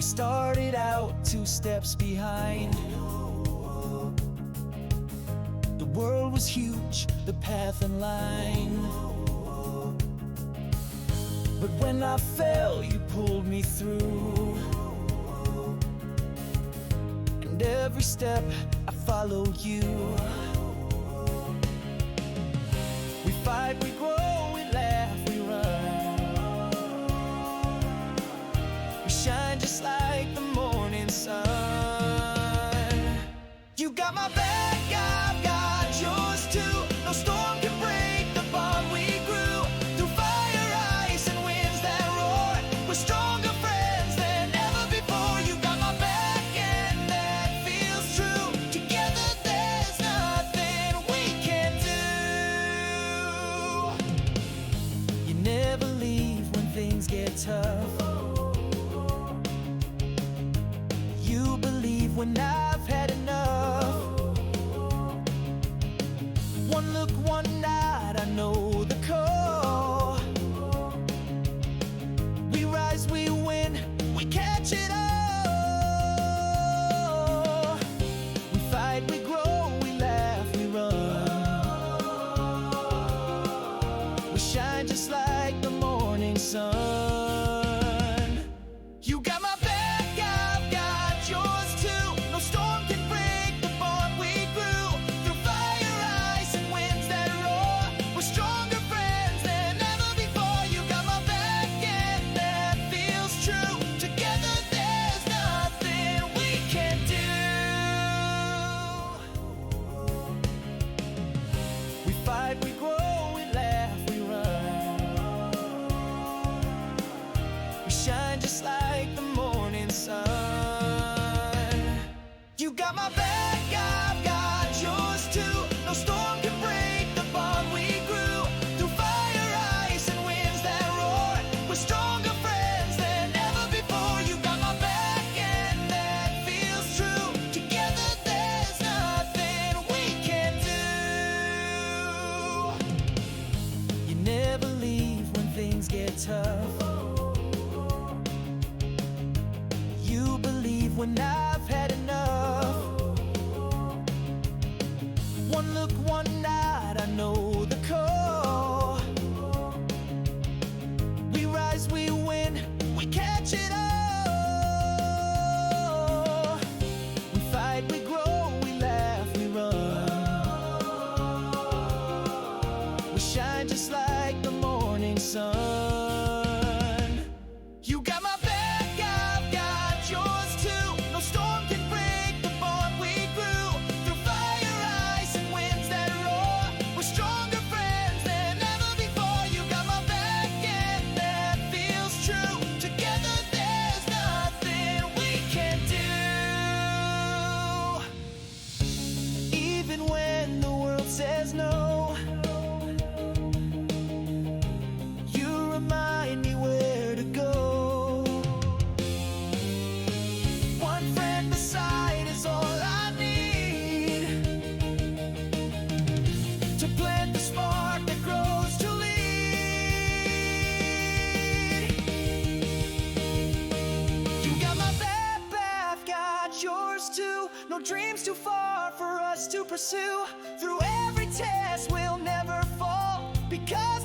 started out 2 steps behind. The world was huge, the path and line. But when I fell, you pulled me through. And every step I followed you. We fight, we grow, we laugh, we run. We shine just like the morning sun. You got my back, I've got yours too. No storm can break the bond we grew. Through fire, ice, and winds that roar, we're stronger friends than ever before. You got my back and that feels true. Together there's nothing we can't do. You never leave when things get tough. You believe when I've had enough. One look, one night, I know the call. We rise, we win, we catch it all. We fight, we grow, we laugh, we run. We shine just like the morning sun. You got my back, I've got yours too. No storm can break the bond we grew. Through fire, ice, and winds that roar, we're stronger friends than ever before. You got my back and that feels true. Together there's nothing we can't do. We fight, we grow, we laugh, we run. We shine just like the morning sun. You got my back, I've got yours too. No storm can break the bond we grew. Through fire, ice, and winds that roar, we're stronger friends than ever before. You got my back and that feels true. Together there's nothing we can't do. You never leave when things get tough. You believe when I've had enough. One look, one night, I know the call. We rise, we win, we catch it all. We fight, we grow, we laugh, we run. We shine just like the morning sun. You got my back, I've got yours too. No storm can break the bond we grew. Through fire, ice, and winds that roar, we're stronger friends than ever before. You got my back and that feels true. Together there's nothing we can't do. Even when the world says no, you remind me where to go. One friend beside is all I need to plant the spark that grows to lead. You got my back, I've got yours too. No dreams too far for us to pursue. Through every test we'll never fall, because